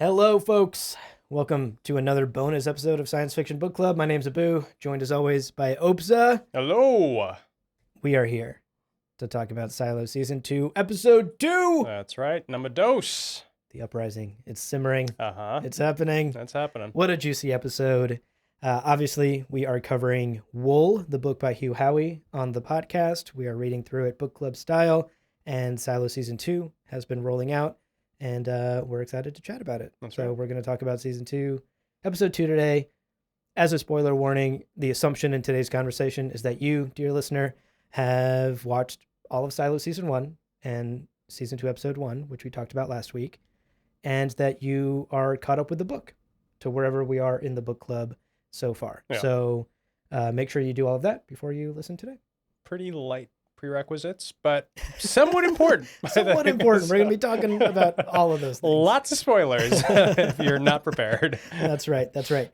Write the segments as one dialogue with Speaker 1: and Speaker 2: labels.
Speaker 1: Hello, folks. Welcome to another bonus episode of Science Fiction Book Club. My name's Abu, joined as always by Obssa.
Speaker 2: Hello.
Speaker 1: We are here to talk about Silo Season 2, Episode 2!
Speaker 2: That's right. Number dos.
Speaker 1: The Uprising. It's simmering.
Speaker 2: Uh-huh.
Speaker 1: It's happening.
Speaker 2: That's happening.
Speaker 1: What a juicy episode. Obviously, we are covering Wool, the book by Hugh Howey, on the podcast. We are reading through it book club style, and Silo Season 2 has been rolling out. And we're excited to chat about it.
Speaker 2: That's
Speaker 1: so
Speaker 2: right.
Speaker 1: We're going to talk about Season 2, Episode 2 today. As a spoiler warning, the assumption in today's conversation is that you, dear listener, have watched all of Silo Season 1 and Season 2, Episode 1, which we talked about last week, and that you are caught up with the book to wherever we are in the book club so far.
Speaker 2: Yeah.
Speaker 1: So make sure you do all of that before you listen today.
Speaker 2: Pretty light prerequisites, but somewhat important.
Speaker 1: Somewhat important. We're going to be talking about all of those things.
Speaker 2: Lots of spoilers if you're not prepared.
Speaker 1: That's right. That's right.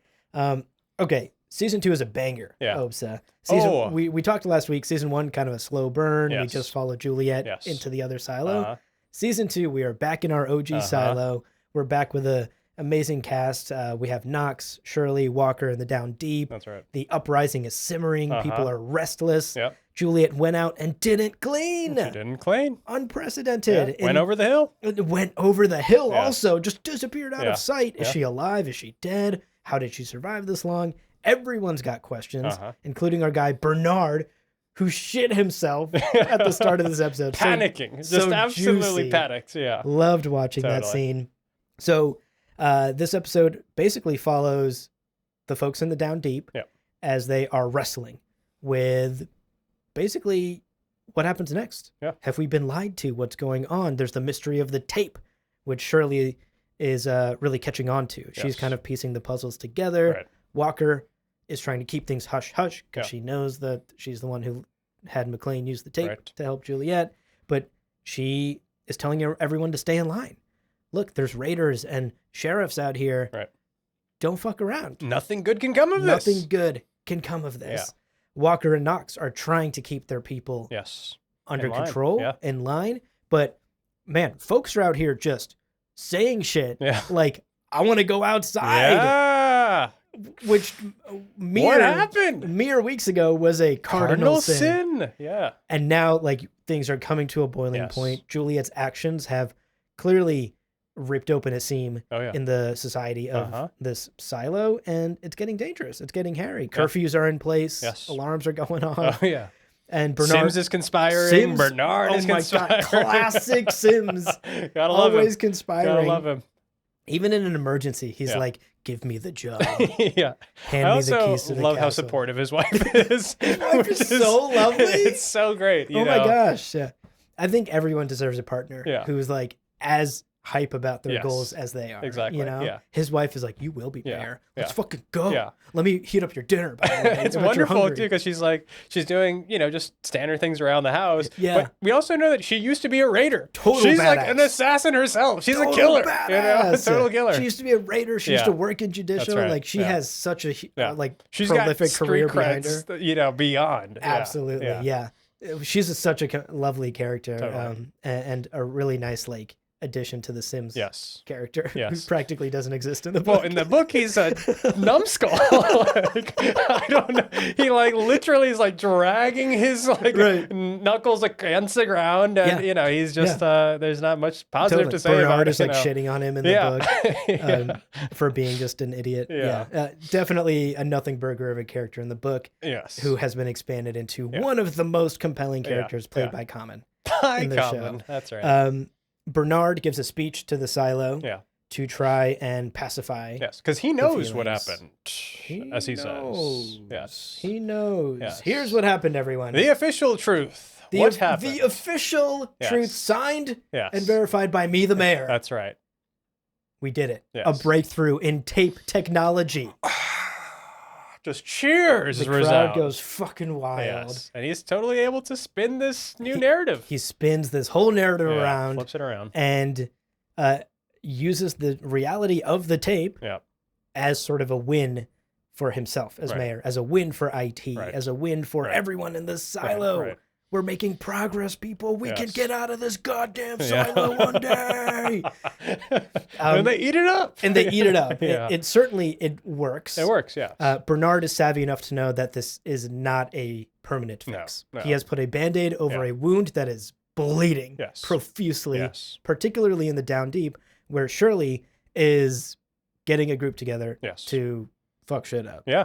Speaker 1: Okay. Season 2 is a banger.
Speaker 2: Yeah.
Speaker 1: Obssa.
Speaker 2: Oh.
Speaker 1: We talked last week. Season 1, kind of a slow burn. We
Speaker 2: Yes.
Speaker 1: just followed Juliet
Speaker 2: Yes.
Speaker 1: into the other silo.
Speaker 2: Uh-huh.
Speaker 1: Season 2, we are back in our OG silo. We're back with a amazing cast. We have Knox, Shirley, Walker, and the Down Deep.
Speaker 2: That's right.
Speaker 1: The Uprising is simmering.
Speaker 2: Uh-huh.
Speaker 1: People are restless.
Speaker 2: Yep.
Speaker 1: Juliet went out and didn't clean.
Speaker 2: She didn't clean.
Speaker 1: Unprecedented.
Speaker 2: Yeah. Went over the hill.
Speaker 1: It went over the hill
Speaker 2: Yeah.
Speaker 1: also. Just disappeared out
Speaker 2: Yeah.
Speaker 1: of sight. Is
Speaker 2: Yeah.
Speaker 1: she alive? Is she dead? How did she survive this long? Everyone's got questions,
Speaker 2: Uh-huh.
Speaker 1: including our guy Bernard, who shit himself at the start of this episode. So
Speaker 2: Panicking.
Speaker 1: so
Speaker 2: Just absolutely
Speaker 1: juicy.
Speaker 2: panicked. Yeah.
Speaker 1: loved watching that
Speaker 2: Totally.
Speaker 1: scene. So this episode basically follows the folks in the Down Deep
Speaker 2: Yeah.
Speaker 1: as they are wrestling with basically what happens next.
Speaker 2: Yeah.
Speaker 1: Have we been lied to? What's going on? There's the mystery of the tape, which Shirley is really catching on to. She's
Speaker 2: Yes.
Speaker 1: kind of piecing the puzzles together.
Speaker 2: Right.
Speaker 1: Walker is trying to keep things hush-hush because
Speaker 2: Yeah.
Speaker 1: she knows that she's the one who had McLean use the tape
Speaker 2: Right.
Speaker 1: to help Juliet, but she is telling everyone to stay in line. Look, there's raiders and sheriffs out here.
Speaker 2: Right.
Speaker 1: Don't fuck around.
Speaker 2: Nothing good can come of this.
Speaker 1: Nothing good can come of this. Walker and Knox are trying to keep their people
Speaker 2: Yes.
Speaker 1: under
Speaker 2: In line.
Speaker 1: control,
Speaker 2: Yeah.
Speaker 1: in line. But man, folks are out here just saying shit
Speaker 2: Yeah.
Speaker 1: like, I want to go outside,
Speaker 2: Yeah.
Speaker 1: which
Speaker 2: What happened?
Speaker 1: mere weeks ago was a cardinal sin.
Speaker 2: Yeah.
Speaker 1: And now, like, things are coming to a boiling
Speaker 2: Yes.
Speaker 1: point. Juliet's actions have clearly ripped open a seam
Speaker 2: Oh, yeah.
Speaker 1: in the society of
Speaker 2: Uh-huh.
Speaker 1: this silo, and it's getting dangerous. It's getting hairy. Curfews are in place.
Speaker 2: Yes.
Speaker 1: Alarms are going off.
Speaker 2: Oh, yeah.
Speaker 1: And Bernard
Speaker 2: Sims is conspiring.
Speaker 1: Sims?
Speaker 2: Bernard
Speaker 1: Oh
Speaker 2: is
Speaker 1: my
Speaker 2: conspiring.
Speaker 1: God, classic Sims.
Speaker 2: Gotta love
Speaker 1: always
Speaker 2: him.
Speaker 1: conspiring.
Speaker 2: Gotta love him.
Speaker 1: Even in an emergency, he's
Speaker 2: Yeah.
Speaker 1: like, "Give me the job.
Speaker 2: Yeah.
Speaker 1: Hand
Speaker 2: I
Speaker 1: me the
Speaker 2: also
Speaker 1: keys to the
Speaker 2: love how
Speaker 1: castle."
Speaker 2: supportive his wife is.
Speaker 1: His wife
Speaker 2: which
Speaker 1: is so lovely.
Speaker 2: It's so great. You
Speaker 1: Oh
Speaker 2: know?
Speaker 1: my gosh! Yeah, I think everyone deserves a partner
Speaker 2: Yeah.
Speaker 1: who's like as hype about their
Speaker 2: Yes.
Speaker 1: goals as they are.
Speaker 2: Exactly,
Speaker 1: You know,
Speaker 2: yeah.
Speaker 1: his wife is like, "You will be
Speaker 2: Yeah,
Speaker 1: mayor. Let's
Speaker 2: yeah.
Speaker 1: fucking go.
Speaker 2: Yeah.
Speaker 1: Let me heat up your dinner." By the way.
Speaker 2: It's
Speaker 1: I bet you're
Speaker 2: wonderful
Speaker 1: hungry."
Speaker 2: too because she's doing just standard things around the house.
Speaker 1: Yeah.
Speaker 2: But we also know that she used to be a raider.
Speaker 1: Total
Speaker 2: She's like
Speaker 1: badass.
Speaker 2: an assassin herself. She's
Speaker 1: Total
Speaker 2: a killer.
Speaker 1: badass.
Speaker 2: Total killer.
Speaker 1: She used to be a raider. She used
Speaker 2: Yeah.
Speaker 1: to work in judicial.
Speaker 2: That's right,
Speaker 1: Like she
Speaker 2: yeah.
Speaker 1: has such a
Speaker 2: Yeah.
Speaker 1: like
Speaker 2: She's
Speaker 1: prolific
Speaker 2: got
Speaker 1: career
Speaker 2: street
Speaker 1: behind her.
Speaker 2: creds, beyond. Yeah,
Speaker 1: Absolutely, yeah. She's such a lovely character,
Speaker 2: Totally.
Speaker 1: and a really nice like addition to the Sims
Speaker 2: Yes.
Speaker 1: character, who
Speaker 2: Yes.
Speaker 1: practically doesn't exist in the book.
Speaker 2: Well, in the book, he's a numbskull. Like, I don't know. He literally is dragging his
Speaker 1: Right.
Speaker 2: knuckles against the ground, and he's just there's not much positive
Speaker 1: Totally.
Speaker 2: to say
Speaker 1: Bernard
Speaker 2: about it.
Speaker 1: is like shitting on him in the
Speaker 2: Yeah.
Speaker 1: book for being just an idiot.
Speaker 2: Yeah.
Speaker 1: Definitely a nothing burger of a character in the book
Speaker 2: Yes.
Speaker 1: who has been expanded into
Speaker 2: Yeah.
Speaker 1: one of the most compelling characters played
Speaker 2: Yeah.
Speaker 1: by Common.
Speaker 2: By
Speaker 1: in the
Speaker 2: Common.
Speaker 1: show.
Speaker 2: That's right.
Speaker 1: Bernard gives a speech to the silo
Speaker 2: Yeah.
Speaker 1: to try and pacify.
Speaker 2: Yes, because he knows what
Speaker 1: feelings.
Speaker 2: happened, as he says. Yes.
Speaker 1: He knows.
Speaker 2: Yes.
Speaker 1: Here's what happened, everyone.
Speaker 2: The official truth. What happened?
Speaker 1: The official
Speaker 2: Yes.
Speaker 1: truth signed
Speaker 2: Yes.
Speaker 1: and verified by me, the mayor.
Speaker 2: That's right.
Speaker 1: We did it.
Speaker 2: Yes.
Speaker 1: A breakthrough in tape technology.
Speaker 2: Just cheers.
Speaker 1: The crowd
Speaker 2: resound.
Speaker 1: goes fucking wild.
Speaker 2: Yes. And he's totally able to spin this new narrative.
Speaker 1: He spins this whole narrative
Speaker 2: Yeah,
Speaker 1: around
Speaker 2: flips it around.
Speaker 1: and uses the reality of the tape
Speaker 2: Yeah.
Speaker 1: as sort of a win for himself as
Speaker 2: Right.
Speaker 1: mayor, as a win for IT,
Speaker 2: Right.
Speaker 1: as a win for
Speaker 2: Right.
Speaker 1: everyone in this silo.
Speaker 2: Right.
Speaker 1: we're making progress, people. We can
Speaker 2: Yes.
Speaker 1: get out of this goddamn
Speaker 2: Yeah.
Speaker 1: silo one day.
Speaker 2: And they eat it up.
Speaker 1: And they eat it up.
Speaker 2: Yeah.
Speaker 1: It certainly, it works.
Speaker 2: It works, yes.
Speaker 1: Bernard is savvy enough to know that this is not a permanent fix.
Speaker 2: No.
Speaker 1: He has put a Band-Aid over a wound that is bleeding
Speaker 2: Yes.
Speaker 1: profusely,
Speaker 2: Yes.
Speaker 1: particularly in the Down Deep, where Shirley is getting a group together
Speaker 2: Yes.
Speaker 1: to fuck shit up.
Speaker 2: Yeah.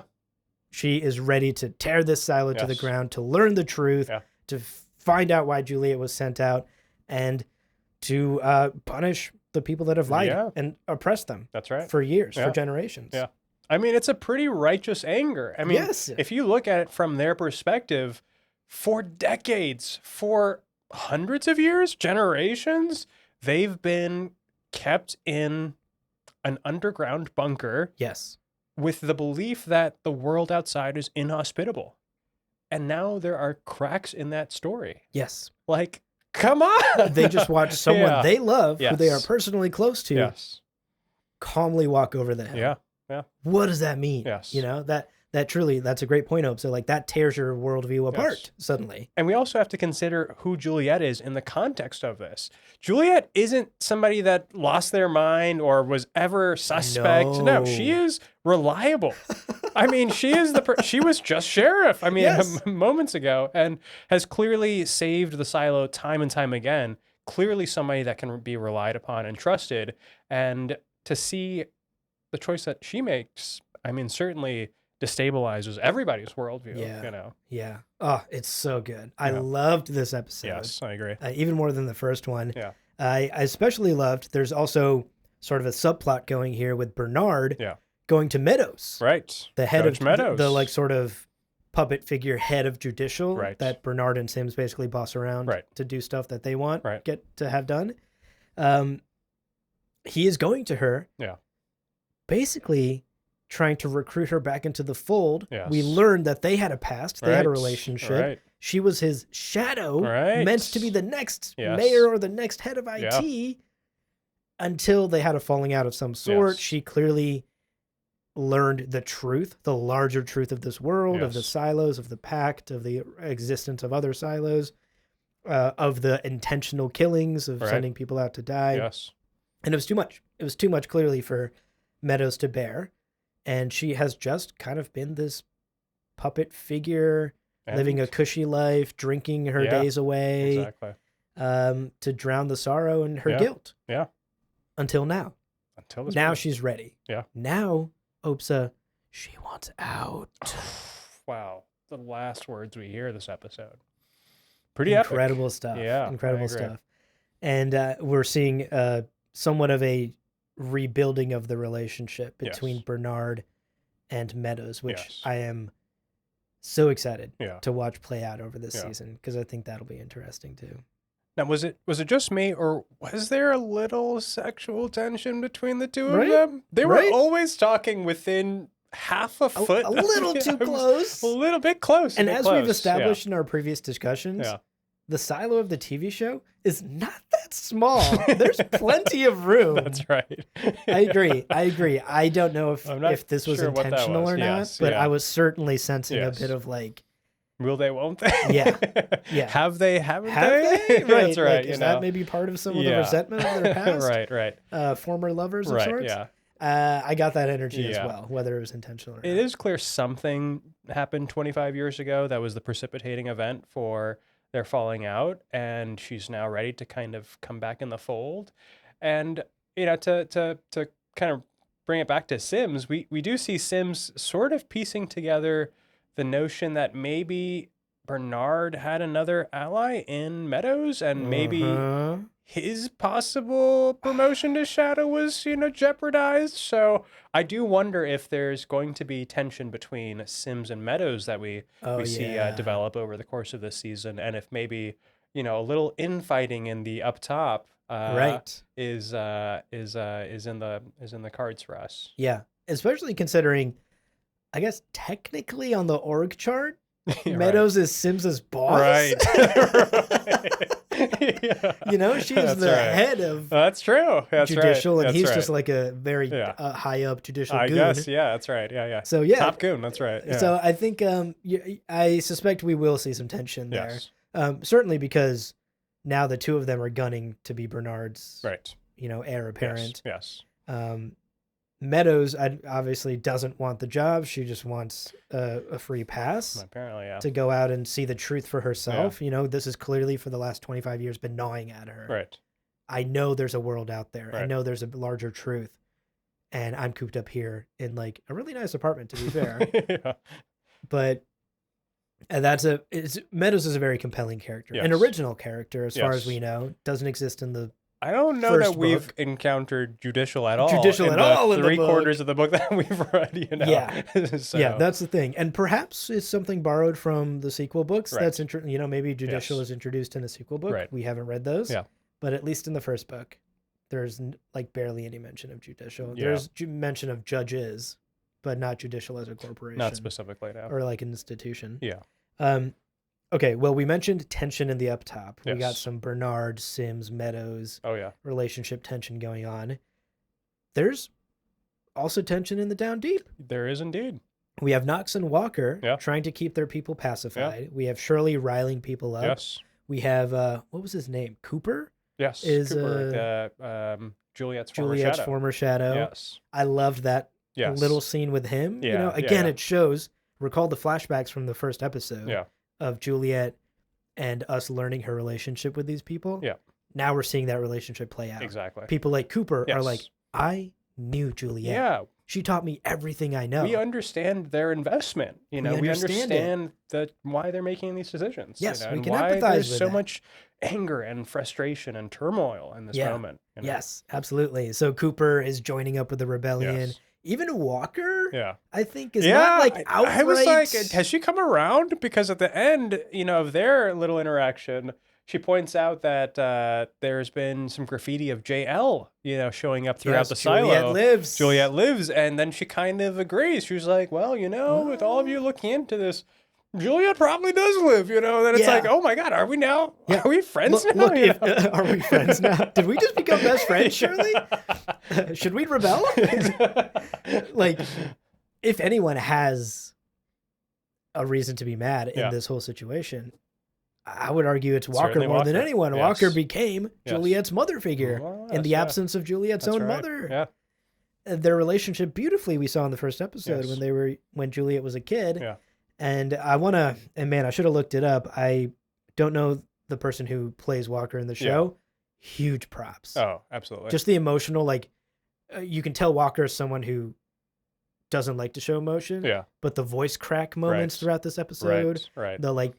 Speaker 1: She is ready to tear this silo to the
Speaker 2: Yes.
Speaker 1: ground, to learn the truth,
Speaker 2: Yeah.
Speaker 1: to find out why Juliet was sent out, and to punish the people that have lied
Speaker 2: Yeah.
Speaker 1: and oppressed them
Speaker 2: That's right.
Speaker 1: for years,
Speaker 2: Yeah.
Speaker 1: for generations.
Speaker 2: Yeah. I mean, it's a pretty righteous anger. I mean,
Speaker 1: Yes.
Speaker 2: if you look at it from their perspective, for decades, for hundreds of years, generations, they've been kept in an underground bunker
Speaker 1: Yes.
Speaker 2: with the belief that the world outside is inhospitable. And now there are cracks in that story.
Speaker 1: Yes.
Speaker 2: Like, come on.
Speaker 1: They just watch someone
Speaker 2: Yeah.
Speaker 1: they love, who they are
Speaker 2: Yes.
Speaker 1: personally close to,
Speaker 2: Yes.
Speaker 1: calmly walk over the hill.
Speaker 2: Yeah.
Speaker 1: What does that mean?
Speaker 2: Yes.
Speaker 1: You know, that truly, that's a great point, Hope. So like that tears your worldview apart suddenly.
Speaker 2: And we also have to consider who Juliet is in the context of this. Juliet isn't somebody that lost their mind or was ever suspect. No, she is reliable. I mean, she is she was just sheriff. I mean,
Speaker 1: Yes.
Speaker 2: moments ago, and has clearly saved the silo time and time again. Clearly somebody that can be relied upon and trusted. And to see the choice that she makes, I mean, certainly destabilizes everybody's worldview.
Speaker 1: Yeah.
Speaker 2: You know.
Speaker 1: Yeah. Oh, it's so good. I
Speaker 2: Yeah.
Speaker 1: loved this episode.
Speaker 2: Yes, I agree.
Speaker 1: Even more than the first one.
Speaker 2: Yeah.
Speaker 1: I especially loved, there's also sort of a subplot going here with Bernard
Speaker 2: Yeah.
Speaker 1: going to Meadows.
Speaker 2: Right.
Speaker 1: The head
Speaker 2: Judge
Speaker 1: of
Speaker 2: Meadows.
Speaker 1: the like sort of puppet figure head of judicial
Speaker 2: Right.
Speaker 1: that Bernard and Sims basically boss around
Speaker 2: Right.
Speaker 1: to do stuff that they want,
Speaker 2: Right.
Speaker 1: get to have done. He is going to her.
Speaker 2: Yeah.
Speaker 1: Basically trying to recruit her back into the fold.
Speaker 2: Yes.
Speaker 1: We learned that they had a past. They had a
Speaker 2: Right.
Speaker 1: relationship.
Speaker 2: Right.
Speaker 1: She was his shadow,
Speaker 2: Right.
Speaker 1: meant to be the next
Speaker 2: Yes.
Speaker 1: mayor or the next head of IT, until they had a falling out of some sort.
Speaker 2: Yes.
Speaker 1: She clearly learned the truth, the larger truth of this world, of the
Speaker 2: Yes.
Speaker 1: silos, of the pact, of the existence of other silos, of the intentional killings, of
Speaker 2: Right.
Speaker 1: sending people out to die.
Speaker 2: Yes.
Speaker 1: And it was too much. It was too much, clearly, for Meadows to bear. And she has just kind of been this puppet figure, living a
Speaker 2: And-
Speaker 1: cushy life, drinking her
Speaker 2: Yeah,
Speaker 1: days away,
Speaker 2: exactly.
Speaker 1: to drown the sorrow and her
Speaker 2: Yeah.
Speaker 1: guilt.
Speaker 2: Yeah.
Speaker 1: Until now.
Speaker 2: Until this
Speaker 1: Now
Speaker 2: point.
Speaker 1: she's ready.
Speaker 2: Yeah.
Speaker 1: Now, Obssa, she wants out.
Speaker 2: Wow. The last words we hear this episode. Pretty epic.
Speaker 1: Incredible stuff.
Speaker 2: Yeah, I
Speaker 1: Incredible
Speaker 2: agree.
Speaker 1: stuff. And we're seeing somewhat of a rebuilding of the relationship between
Speaker 2: Yes.
Speaker 1: Bernard and Meadows, which
Speaker 2: Yes.
Speaker 1: I am so excited
Speaker 2: Yeah.
Speaker 1: to watch play out over this
Speaker 2: Yeah.
Speaker 1: season, because I think that'll be interesting too.
Speaker 2: Now, was it just me, or was there a little sexual tension between the two
Speaker 1: Right?
Speaker 2: of them? They were
Speaker 1: Right?
Speaker 2: always talking within half a foot.
Speaker 1: A little
Speaker 2: Yeah,
Speaker 1: too
Speaker 2: it was
Speaker 1: close.
Speaker 2: A little bit close.
Speaker 1: And
Speaker 2: a bit
Speaker 1: as
Speaker 2: close.
Speaker 1: we've established in our previous discussions,
Speaker 2: Yeah.
Speaker 1: the silo of the TV show is not that small. There's plenty of room.
Speaker 2: That's right.
Speaker 1: I agree. I don't know
Speaker 2: I'm not
Speaker 1: if this was
Speaker 2: sure what that
Speaker 1: intentional
Speaker 2: was.
Speaker 1: or not,
Speaker 2: Yes,
Speaker 1: but
Speaker 2: yeah.
Speaker 1: I was certainly sensing
Speaker 2: Yes.
Speaker 1: a bit of like,
Speaker 2: Will they? Won't they?
Speaker 1: Yeah. Yeah.
Speaker 2: Have they? Haven't
Speaker 1: have
Speaker 2: they?
Speaker 1: they? Right.
Speaker 2: That's right.
Speaker 1: Like,
Speaker 2: you
Speaker 1: is
Speaker 2: know?
Speaker 1: that maybe part of some of the
Speaker 2: Yeah.
Speaker 1: resentment of their past?
Speaker 2: Right.
Speaker 1: Former lovers of
Speaker 2: Right.
Speaker 1: sorts?
Speaker 2: Yeah.
Speaker 1: I got that energy as
Speaker 2: Yeah.
Speaker 1: well, whether it was intentional or
Speaker 2: It
Speaker 1: not.
Speaker 2: is clear something happened 25 years ago that was the precipitating event for their falling out, and she's now ready to kind of come back in the fold. And to kind of bring it back to Sims, we do see Sims sort of piecing together the notion that maybe Bernard had another ally in Meadows, and maybe
Speaker 1: Uh-huh.
Speaker 2: his possible promotion to Shadow was, jeopardized. So I do wonder if there's going to be tension between Sims and Meadows that we see
Speaker 1: yeah.
Speaker 2: develop over the course of this season, and if maybe a little infighting in the up top
Speaker 1: Right.
Speaker 2: is in the cards for us.
Speaker 1: Yeah. Especially considering, I guess, technically on the org chart,
Speaker 2: Yeah,
Speaker 1: Meadows is Sims's boss.
Speaker 2: Right. Yeah.
Speaker 1: You know, she's
Speaker 2: That's
Speaker 1: the
Speaker 2: right.
Speaker 1: head of
Speaker 2: That's true. That's
Speaker 1: judicial,
Speaker 2: right.
Speaker 1: and
Speaker 2: That's
Speaker 1: he's
Speaker 2: right.
Speaker 1: just like a very
Speaker 2: Yeah.
Speaker 1: high up judicial
Speaker 2: I
Speaker 1: goon.
Speaker 2: guess. Yeah, that's right. Yeah.
Speaker 1: So yeah,
Speaker 2: Top goon. That's right. Yeah.
Speaker 1: So I think I suspect we will see some tension there.
Speaker 2: Yes.
Speaker 1: Certainly because now the two of them are gunning to be Bernard's,
Speaker 2: Right.
Speaker 1: heir apparent.
Speaker 2: Yes.
Speaker 1: Um, Meadows obviously doesn't want the job. She just wants a free pass
Speaker 2: Apparently, yeah.
Speaker 1: to go out and see the truth for
Speaker 2: Yeah.
Speaker 1: herself. This is clearly for the last 25 years been gnawing at her.
Speaker 2: Right.
Speaker 1: I know there's a world out there. I
Speaker 2: Right.
Speaker 1: know there's a larger truth. And I'm cooped up here in like a really nice apartment, to be fair.
Speaker 2: Yeah.
Speaker 1: But Meadows is a very compelling character, an
Speaker 2: Yes.
Speaker 1: original character as far as
Speaker 2: Yes.
Speaker 1: we know. Doesn't exist in the
Speaker 2: I don't know
Speaker 1: first
Speaker 2: that we've
Speaker 1: book.
Speaker 2: encountered Judicial at all.
Speaker 1: Judicial
Speaker 2: in
Speaker 1: at
Speaker 2: the
Speaker 1: all in the
Speaker 2: 3/4
Speaker 1: book.
Speaker 2: of the book that we've read.
Speaker 1: Yeah.
Speaker 2: So,
Speaker 1: Yeah, that's the thing. And perhaps it's something borrowed from the sequel books.
Speaker 2: Right.
Speaker 1: That's maybe Judicial
Speaker 2: Yes.
Speaker 1: is introduced in a sequel book.
Speaker 2: Right.
Speaker 1: We haven't read those.
Speaker 2: Yeah.
Speaker 1: But at least in the first book, there's like barely any mention of Judicial.
Speaker 2: Yeah.
Speaker 1: There's mention of judges, but not Judicial as a corporation.
Speaker 2: Not specifically, no.
Speaker 1: Or like an institution.
Speaker 2: Yeah.
Speaker 1: Okay, well, we mentioned tension in the up top. We got
Speaker 2: Yes.
Speaker 1: some Bernard, Sims, Meadows
Speaker 2: Oh, yeah.
Speaker 1: relationship tension going on. There's also tension in the down deep.
Speaker 2: There is indeed.
Speaker 1: We have Knox and Walker
Speaker 2: Yeah.
Speaker 1: trying to keep their people pacified. We have Shirley riling people up.
Speaker 2: Yes.
Speaker 1: We have, what was his name? Cooper?
Speaker 2: Yes.
Speaker 1: Is,
Speaker 2: Cooper, Juliet's
Speaker 1: Juliet's
Speaker 2: former shadow.
Speaker 1: Yes. I loved that
Speaker 2: Yes.
Speaker 1: little scene with him.
Speaker 2: Yeah,
Speaker 1: Again,
Speaker 2: yeah.
Speaker 1: it shows, recall the flashbacks from the first episode.
Speaker 2: Yeah.
Speaker 1: Of Juliet and us learning her relationship with these people.
Speaker 2: Yeah.
Speaker 1: Now we're seeing that relationship play out.
Speaker 2: Exactly.
Speaker 1: People like Cooper are
Speaker 2: Yes.
Speaker 1: like, I knew Juliet.
Speaker 2: Yeah.
Speaker 1: She taught me everything I know.
Speaker 2: We understand their investment. We understand why they're making these decisions.
Speaker 1: Yes, we
Speaker 2: and
Speaker 1: can
Speaker 2: why
Speaker 1: empathize
Speaker 2: there's
Speaker 1: with
Speaker 2: so
Speaker 1: that.
Speaker 2: much anger and frustration and turmoil in this moment.
Speaker 1: Yes, absolutely. So Cooper is joining up with the rebellion.
Speaker 2: Yes.
Speaker 1: Even Walker,
Speaker 2: Yeah.
Speaker 1: I think, is not like outright.
Speaker 2: I was like, has she come around? Because at the end, of their little interaction, she points out that there's been some graffiti of JL, showing up throughout the silo. Juliet lives. And then she kind of agrees. She was like, well, with all of you looking into this, Juliet probably does live, and then it's like, oh my God, are we now?
Speaker 1: Yeah.
Speaker 2: Are we friends now?
Speaker 1: Are we friends now? Did we just become best friends, Shirley? Should we rebel? Like, if anyone has a reason to be mad in this whole situation, I would argue it's Walker
Speaker 2: Certainly
Speaker 1: more than
Speaker 2: Walker.
Speaker 1: anyone.
Speaker 2: Yes.
Speaker 1: Walker became
Speaker 2: Yes.
Speaker 1: Juliet's mother figure
Speaker 2: Well,
Speaker 1: in the
Speaker 2: yes,
Speaker 1: absence of Juliet's
Speaker 2: That's
Speaker 1: own
Speaker 2: right.
Speaker 1: mother.
Speaker 2: Yeah.
Speaker 1: Their relationship beautifully we saw in the first episode
Speaker 2: Yes.
Speaker 1: when Juliet was a kid.
Speaker 2: Yeah.
Speaker 1: And I should have looked it up. I don't know the person who plays Walker in the show. Huge props.
Speaker 2: Oh, absolutely.
Speaker 1: Just the emotional, like, you can tell Walker is someone who doesn't like to show emotion.
Speaker 2: Yeah.
Speaker 1: But the voice crack moments throughout this episode,
Speaker 2: Right.
Speaker 1: the like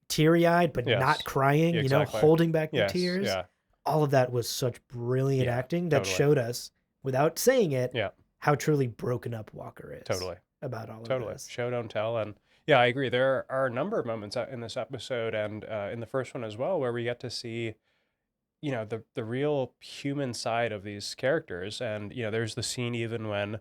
Speaker 1: teary-eyed but not crying,
Speaker 2: Exactly.
Speaker 1: holding back the
Speaker 2: Yes.
Speaker 1: tears.
Speaker 2: Yeah.
Speaker 1: All of that was such brilliant acting that showed us, without saying it, how truly broken up Walker is.
Speaker 2: Totally.
Speaker 1: About all of
Speaker 2: Totally.
Speaker 1: this.
Speaker 2: Show, don't tell. And yeah, I agree. There are a number of moments in this episode and in the first one as well where we get to see, the real human side of these characters. And, there's the scene even when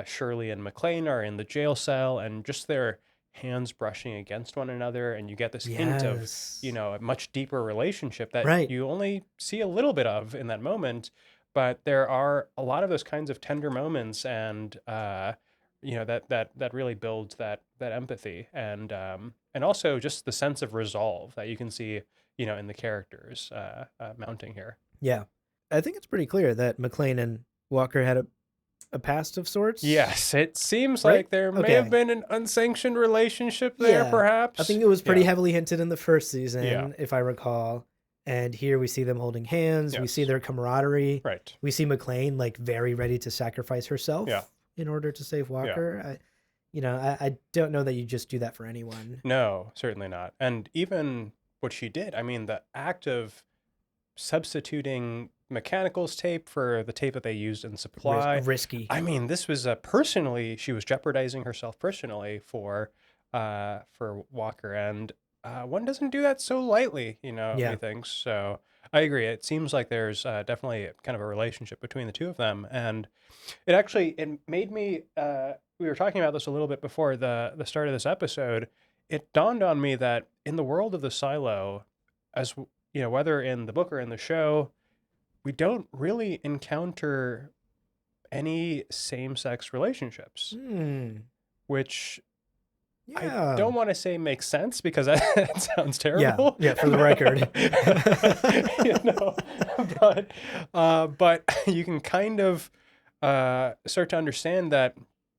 Speaker 2: Shirley and McLean are in the jail cell and just their hands brushing against one another. And you get this hint of, a much deeper relationship that you only see a little bit of in that moment. But there are a lot of those kinds of tender moments and, that really builds that empathy and also just the sense of resolve that you can see, in the characters mounting here.
Speaker 1: Yeah. I think it's pretty clear that McLean and Walker had a past of sorts.
Speaker 2: Yes, it seems like there may have been an unsanctioned relationship there, perhaps.
Speaker 1: I think it was pretty heavily hinted in the first season, if I recall. And here we see them holding hands. We see their camaraderie.
Speaker 2: Right.
Speaker 1: We see McLean like very ready to sacrifice herself in order to save Walker. I don't know that you just do that for anyone.
Speaker 2: No, certainly not. And even what she did, I mean, the act of substituting mechanicals tape for the tape that they used in supply.
Speaker 1: Risky.
Speaker 2: I mean, this was she was jeopardizing herself personally for Walker, and one doesn't do that so lightly, methinks. So I agree. It seems like there's definitely kind of a relationship between the two of them, and it made me. We were talking about this a little bit before the start of this episode. It dawned on me that in the world of the silo, as whether in the book or in the show, we don't really encounter any same-sex relationships, which I
Speaker 1: Yeah.
Speaker 2: don't want to say makes sense because that sounds terrible.
Speaker 1: Yeah, for the record.
Speaker 2: But you can kind of start to understand that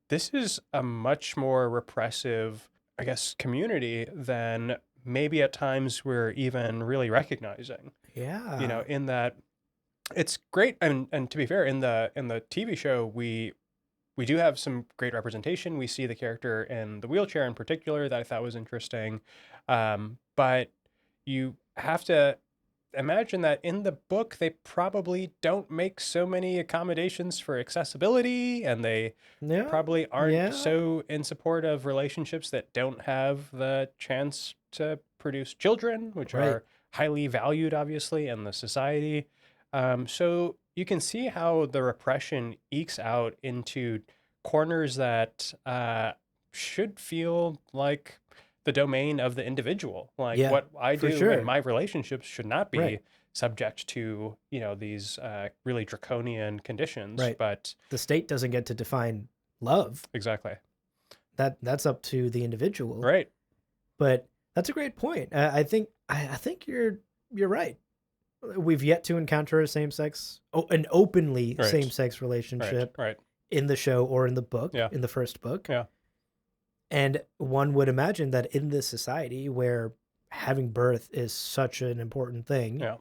Speaker 2: this is a much more repressive, I guess, community than maybe at times we're even really recognizing.
Speaker 1: Yeah.
Speaker 2: In that it's great, and to be fair, in the TV show, we do have some great representation. We see the character in the wheelchair in particular that I thought was interesting. But you have to imagine that in the book, they probably don't make so many accommodations for accessibility, and they
Speaker 1: Yeah.
Speaker 2: probably aren't
Speaker 1: Yeah.
Speaker 2: so in support of relationships that don't have the chance to produce children, which
Speaker 1: Right.
Speaker 2: are highly valued, obviously, in the society. So you can see how the repression ekes out into corners that should feel like the domain of the individual. Like
Speaker 1: Yeah,
Speaker 2: what I
Speaker 1: for
Speaker 2: do in
Speaker 1: sure.
Speaker 2: my relationships should not be
Speaker 1: Right.
Speaker 2: subject to, these really draconian conditions.
Speaker 1: Right.
Speaker 2: But
Speaker 1: The state doesn't get to define love.
Speaker 2: exactly.
Speaker 1: That's up to the individual.
Speaker 2: Right.
Speaker 1: But that's a great point. I think you're right. We've yet to encounter an openly
Speaker 2: Right.
Speaker 1: same-sex relationship
Speaker 2: Right.
Speaker 1: in the show or in the book,
Speaker 2: Yeah.
Speaker 1: in the first book.
Speaker 2: Yeah.
Speaker 1: And one would imagine that in this society where having birth is such an important thing,
Speaker 2: Yeah.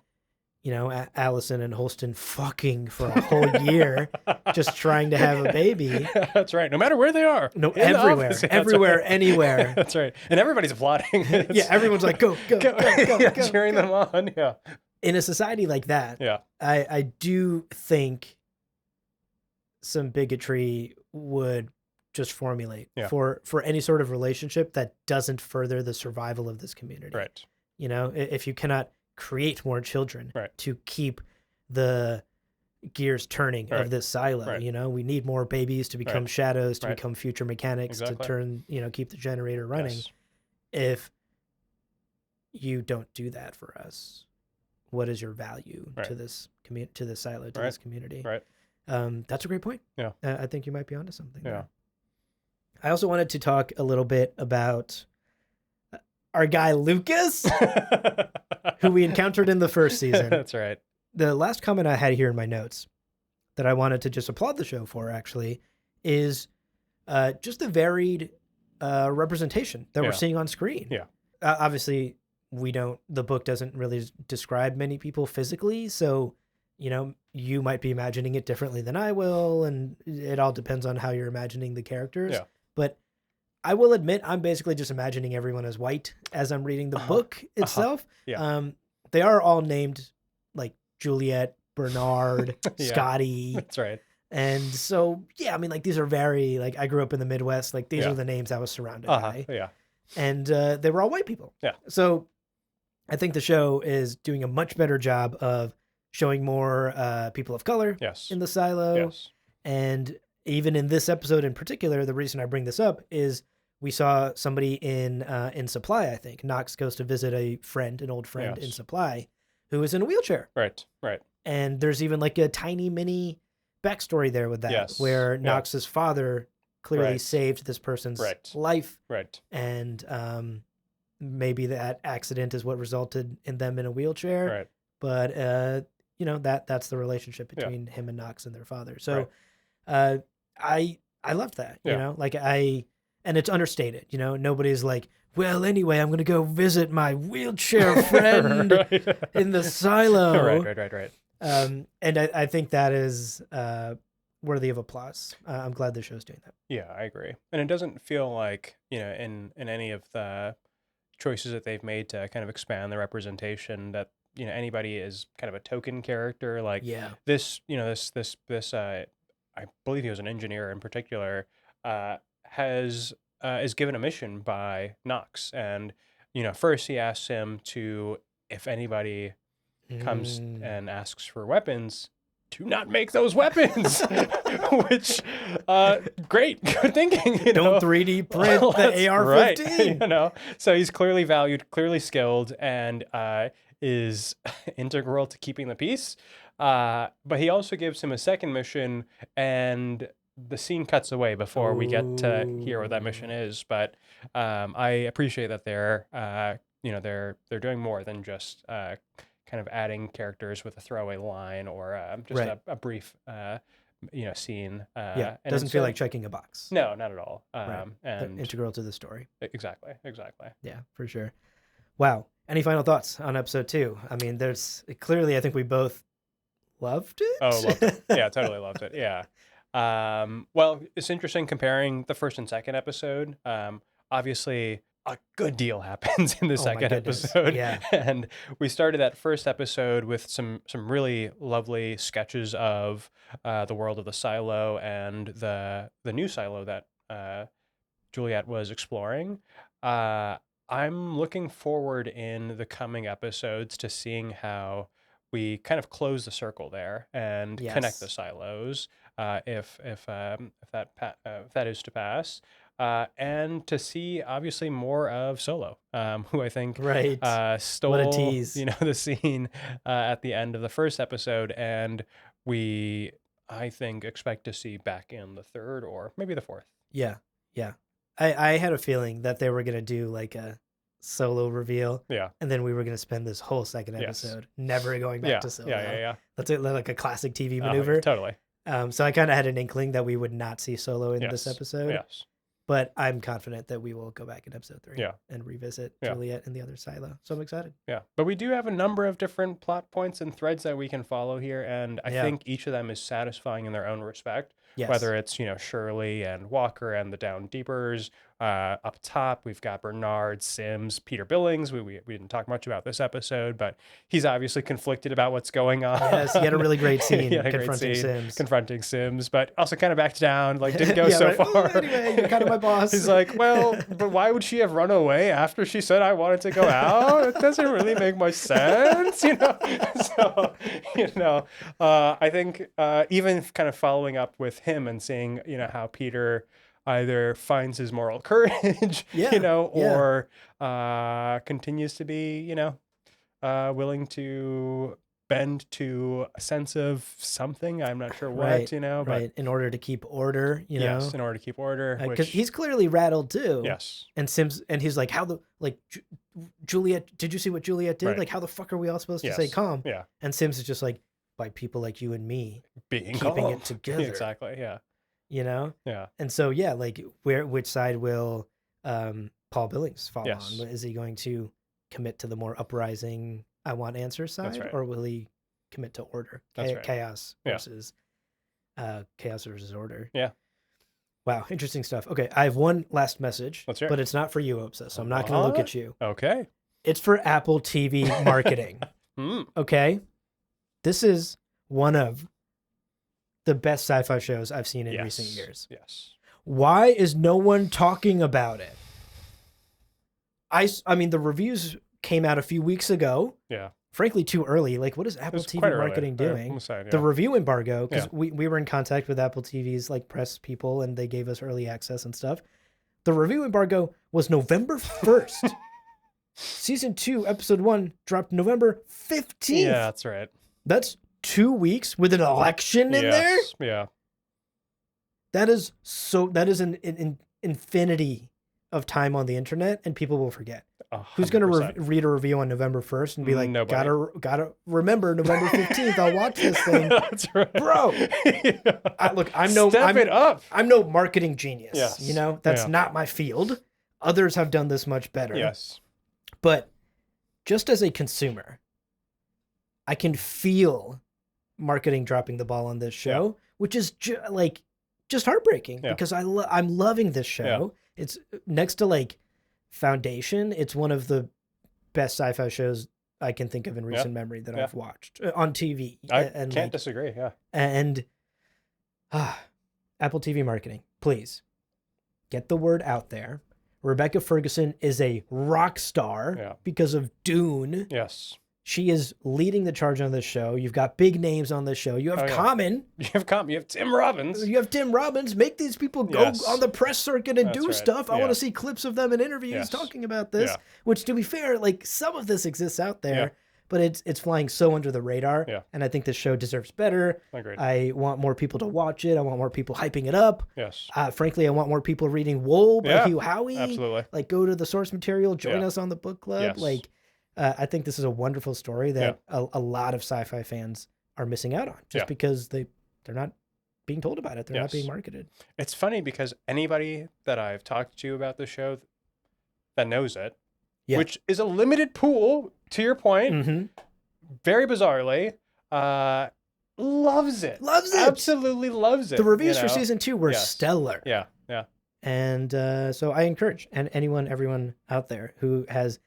Speaker 1: Allison and Holston fucking for a whole year, just trying to have a baby.
Speaker 2: That's right. No matter where they are.
Speaker 1: No,
Speaker 2: In the
Speaker 1: everywhere,
Speaker 2: office. Yeah,
Speaker 1: everywhere,
Speaker 2: that's right.
Speaker 1: anywhere.
Speaker 2: That's right. And everybody's applauding.
Speaker 1: Yeah, everyone's like, go, go, go, go,
Speaker 2: Yeah,
Speaker 1: go,
Speaker 2: cheering
Speaker 1: go.
Speaker 2: them on. Yeah.
Speaker 1: In a society like that,
Speaker 2: Yeah.
Speaker 1: I do think some bigotry would just formulate
Speaker 2: Yeah.
Speaker 1: for any sort of relationship that doesn't further the survival of this community.
Speaker 2: Right.
Speaker 1: If you cannot create more children
Speaker 2: Right.
Speaker 1: to keep the gears turning
Speaker 2: Right.
Speaker 1: of this silo,
Speaker 2: Right.
Speaker 1: we need more babies to become
Speaker 2: Right.
Speaker 1: shadows, to
Speaker 2: Right.
Speaker 1: become future mechanics,
Speaker 2: Exactly.
Speaker 1: to turn, keep the generator running.
Speaker 2: Yes.
Speaker 1: If you don't do that for us, what is your value
Speaker 2: Right.
Speaker 1: to this community, to this silo, to
Speaker 2: Right.
Speaker 1: this community?
Speaker 2: Right.
Speaker 1: That's a great point.
Speaker 2: Yeah.
Speaker 1: I think you might be onto something.
Speaker 2: Yeah.
Speaker 1: There. I also wanted to talk a little bit about our guy Lucas, who we encountered in the first season.
Speaker 2: That's right.
Speaker 1: The last comment I had here in my notes that I wanted to just applaud the show for, actually, is just the varied representation that
Speaker 2: Yeah.
Speaker 1: we're seeing on screen.
Speaker 2: Yeah.
Speaker 1: Obviously, the book doesn't really describe many people physically, so you might be imagining it differently than I will, and it all depends on how you're imagining the characters.
Speaker 2: Yeah.
Speaker 1: But I will admit, I'm basically just imagining everyone as white as I'm reading the book itself.
Speaker 2: Yeah.
Speaker 1: They are all named like Juliet, Bernard,
Speaker 2: Yeah.
Speaker 1: Scotty.
Speaker 2: That's right.
Speaker 1: And so, yeah, I mean, like, these are very, like, I grew up in the Midwest. Like, these
Speaker 2: Yeah.
Speaker 1: are the names I was surrounded by.
Speaker 2: Yeah.
Speaker 1: And they were all white people.
Speaker 2: Yeah.
Speaker 1: So I think the show is doing a much better job of showing more people of color
Speaker 2: Yes.
Speaker 1: in the silo.
Speaker 2: Yes.
Speaker 1: And even in this episode in particular, the reason I bring this up is we saw somebody in Supply, I think. Knox goes to visit an old friend in
Speaker 2: Yes.
Speaker 1: Supply, who is in a wheelchair.
Speaker 2: Right. Right.
Speaker 1: And there's even like a tiny mini backstory there with that,
Speaker 2: Yes.
Speaker 1: where
Speaker 2: Yeah.
Speaker 1: Knox's father clearly
Speaker 2: Right.
Speaker 1: saved this person's
Speaker 2: Right.
Speaker 1: life.
Speaker 2: Right.
Speaker 1: And maybe that accident is what resulted in them in a wheelchair.
Speaker 2: Right.
Speaker 1: But that's the relationship between him and Knox and their father. So I loved that. And it's understated. Nobody's like, well, anyway, I'm gonna go visit my wheelchair friend
Speaker 2: Right.
Speaker 1: in the silo.
Speaker 2: Right.
Speaker 1: And I think that is worthy of applause. I'm glad the show's doing that.
Speaker 2: Yeah, I agree. And it doesn't feel like, in any of the choices that they've made to kind of expand the representation that, anybody is kind of a token character. Like
Speaker 1: Yeah.
Speaker 2: this, I believe he was an engineer in particular, is given a mission by Knox. And, first he asks him to, if anybody comes and asks for weapons, to not make those weapons, which, great, good thinking.
Speaker 1: Don't 3D print
Speaker 2: Well,
Speaker 1: the
Speaker 2: that's
Speaker 1: AR-15.
Speaker 2: right, So he's clearly valued, clearly skilled, and is integral to keeping the peace. But he also gives him a second mission, and the scene cuts away before we get to hear what that mission
Speaker 1: Ooh.
Speaker 2: is. But I appreciate that they're they're doing more than just kind of adding characters with a throwaway line or just
Speaker 1: Right.
Speaker 2: a brief scene.
Speaker 1: Yeah.
Speaker 2: And
Speaker 1: Doesn't feel
Speaker 2: instead,
Speaker 1: like checking a box.
Speaker 2: no, not at all.
Speaker 1: Right. They're
Speaker 2: And
Speaker 1: integral to the story.
Speaker 2: exactly.
Speaker 1: Yeah, for sure. Wow. Any final thoughts on episode 2? I mean, there's clearly, I think we both loved
Speaker 2: Oh, loved it.
Speaker 1: it.
Speaker 2: Yeah, totally loved it. Yeah. Well, it's interesting comparing the first and second episode. Obviously, a good deal happens in the
Speaker 1: Oh my
Speaker 2: second
Speaker 1: goodness.
Speaker 2: episode,
Speaker 1: Yeah.
Speaker 2: and we started that first episode with some really lovely sketches of the world of the silo and the new silo that Juliet was exploring. I'm looking forward in the coming episodes to seeing how we kind of close the circle there and connect the
Speaker 1: Yes.
Speaker 2: silos, if that is to pass, and to see obviously more of Solo, who I think
Speaker 1: Right. What a
Speaker 2: stole
Speaker 1: tease.
Speaker 2: the scene at the end of the first episode, and we I think expect to see back in the third or maybe the fourth.
Speaker 1: Yeah. Yeah. I had a feeling that they were going to do like a Solo reveal.
Speaker 2: Yeah.
Speaker 1: And then we were going to spend this whole second
Speaker 2: Yes.
Speaker 1: episode never going back
Speaker 2: Yeah.
Speaker 1: to Solo.
Speaker 2: Yeah.
Speaker 1: That's like a classic TV
Speaker 2: Oh,
Speaker 1: maneuver.
Speaker 2: totally.
Speaker 1: So I kind of had an inkling that we would not see Solo in this
Speaker 2: Yes.
Speaker 1: episode.
Speaker 2: Yes.
Speaker 1: But I'm confident that we will go back in episode 3
Speaker 2: Yeah.
Speaker 1: and revisit
Speaker 2: Yeah.
Speaker 1: Juliet and the other silo. So I'm excited.
Speaker 2: Yeah. But we do have a number of different plot points and threads that we can follow here, and I
Speaker 1: Yeah.
Speaker 2: think each of them is satisfying in their own respect.
Speaker 1: Yes.
Speaker 2: Whether it's Shirley and Walker and the Down Deepers, up top we've got Bernard, Sims, Peter Billings. We didn't talk much about this episode, but he's obviously conflicted about what's going on.
Speaker 1: Yes, he had a really great scene
Speaker 2: He had a great
Speaker 1: confronting
Speaker 2: scene
Speaker 1: Sims.
Speaker 2: confronting Sims, but also kind of backed down, like didn't go so
Speaker 1: right.
Speaker 2: far.
Speaker 1: "Oh, anyway, you're kind of my boss."
Speaker 2: He's like, well, but why would she have run away after she said I wanted to go out? It doesn't really make much sense, So, I think even kind of following up with him and seeing, how Peter either finds his moral courage, or continues to be, willing to bend to a sense of something. I'm not sure what,
Speaker 1: Right,
Speaker 2: but
Speaker 1: right. In order to keep order,
Speaker 2: yes, in order to keep order,
Speaker 1: because
Speaker 2: which
Speaker 1: he's clearly rattled too.
Speaker 2: yes,
Speaker 1: And Sims, and he's like, Juliet, did you see what Juliet did?
Speaker 2: Right.
Speaker 1: Like, how the fuck are we all supposed to
Speaker 2: yes,
Speaker 1: say calm?
Speaker 2: yeah,
Speaker 1: And Sims is just like, by people like you and me,
Speaker 2: being
Speaker 1: keeping
Speaker 2: calm.
Speaker 1: it together.
Speaker 2: Exactly, yeah,
Speaker 1: Yeah. And so, yeah, like, which side will Paul Billings fall
Speaker 2: Yes.
Speaker 1: on? Is he going to commit to the more uprising, I want answers
Speaker 2: That's
Speaker 1: side,
Speaker 2: right.
Speaker 1: or will he commit to order?
Speaker 2: That's right.
Speaker 1: Chaos
Speaker 2: Yeah.
Speaker 1: versus order.
Speaker 2: Yeah.
Speaker 1: Wow, interesting stuff. Okay, I have one last message,
Speaker 2: Let's hear it.
Speaker 1: but it's not for you, Obssa, so I'm not going to look
Speaker 2: What?
Speaker 1: at you.
Speaker 2: Okay.
Speaker 1: It's for Apple TV marketing. Okay? This is one of the best sci-fi shows I've seen in recent years.
Speaker 2: Yes.
Speaker 1: Why is no one talking about it? I mean, the reviews came out a few weeks ago.
Speaker 2: Yeah.
Speaker 1: Frankly, too early. Like, what is Apple
Speaker 2: It's
Speaker 1: TV
Speaker 2: quite early.
Speaker 1: marketing doing?
Speaker 2: Side,
Speaker 1: The
Speaker 2: yeah.
Speaker 1: review embargo, because
Speaker 2: Yeah.
Speaker 1: we were in contact with Apple TV's like press people, and they gave us early access and stuff. The review embargo was November 1st. Season 2, episode 1 dropped November 15th.
Speaker 2: Yeah, that's right.
Speaker 1: That's 2 weeks with an election in there.
Speaker 2: Yeah.
Speaker 1: That is an infinity of time on the internet, and people will forget.
Speaker 2: 100%.
Speaker 1: Who's going to read a review on November 1st and be like,
Speaker 2: Nobody.
Speaker 1: gotta remember November 15th, I'll watch this thing.
Speaker 2: That's right.
Speaker 1: Bro.
Speaker 2: Yeah.
Speaker 1: I'm
Speaker 2: Step it up.
Speaker 1: I'm no marketing genius.
Speaker 2: Yes.
Speaker 1: That's
Speaker 2: Yeah.
Speaker 1: not my field. Others have done this much better.
Speaker 2: Yes.
Speaker 1: But just as a consumer, I can feel marketing dropping the ball on this show, which is just heartbreaking because I'm loving this show. It's next to like Foundation. It's one of the best sci-fi shows I can think of in recent memory that I've watched on TV.
Speaker 2: I can't disagree. Yeah.
Speaker 1: And Apple TV marketing, please get the word out there. Rebecca Ferguson is a rock star because of Dune.
Speaker 2: Yes.
Speaker 1: She is leading the charge on this show. You've got big names on this show. You have Common.
Speaker 2: You have Tim Robbins.
Speaker 1: You have Tim Robbins. Make these people go on the press circuit and do stuff. I want to see clips of them in interviews talking about this, which, to be fair, like some of this exists out there, but it's flying so under the radar.
Speaker 2: Yeah.
Speaker 1: And I think this show deserves better.
Speaker 2: Agreed.
Speaker 1: I want more people to watch it. I want more people hyping it up.
Speaker 2: Yes.
Speaker 1: Frankly, I want more people reading Wool by
Speaker 2: Yeah,
Speaker 1: Hugh Howey.
Speaker 2: absolutely.
Speaker 1: Like, go to the source material, join
Speaker 2: Yeah.
Speaker 1: us on the book club.
Speaker 2: Yes.
Speaker 1: Like, I think this is a wonderful story that a lot of sci-fi fans are missing out on just
Speaker 2: Yeah.
Speaker 1: because they're not being told about it. They're not
Speaker 2: Yes.
Speaker 1: being marketed.
Speaker 2: It's funny because anybody that I've talked to about the show that knows it,
Speaker 1: Yeah.
Speaker 2: which is a limited pool, to your point,
Speaker 1: Mm-hmm.
Speaker 2: very bizarrely, loves it.
Speaker 1: Loves it.
Speaker 2: Absolutely loves it.
Speaker 1: The reviews
Speaker 2: you
Speaker 1: for
Speaker 2: know?
Speaker 1: season 2 were
Speaker 2: Yes.
Speaker 1: stellar.
Speaker 2: Yeah, yeah.
Speaker 1: And so I encourage everyone out there who has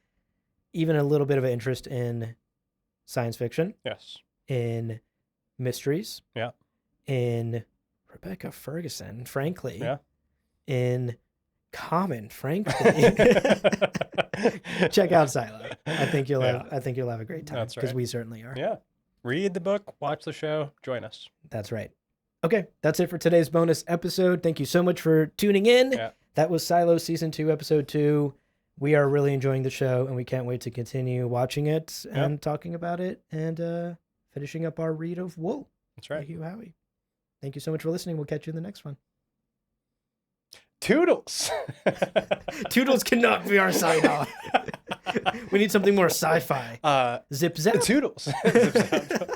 Speaker 1: even a little bit of an interest in science fiction,
Speaker 2: Yes.
Speaker 1: in mysteries,
Speaker 2: Yeah.
Speaker 1: in Rebecca Ferguson, frankly,
Speaker 2: Yeah.
Speaker 1: in Common, frankly, check out Silo. I think you'll
Speaker 2: Yeah.
Speaker 1: have a great time
Speaker 2: That's
Speaker 1: because
Speaker 2: right.
Speaker 1: we certainly are.
Speaker 2: Yeah. Read the book, watch the show, join us.
Speaker 1: That's right. Okay, that's it for today's bonus episode. Thank you so much for tuning in.
Speaker 2: Yeah.
Speaker 1: That was Silo Season 2, Episode 2. We are really enjoying the show, and we can't wait to continue watching it and talking about it and finishing up our read of Wool.
Speaker 2: That's
Speaker 1: by
Speaker 2: right.
Speaker 1: Hugh Howey. Thank you so much for listening. We'll catch you in the next one.
Speaker 2: Toodles.
Speaker 1: Toodles cannot be our sign off. We need something more sci-fi. Zip zap.
Speaker 2: Toodles. Zip, zap.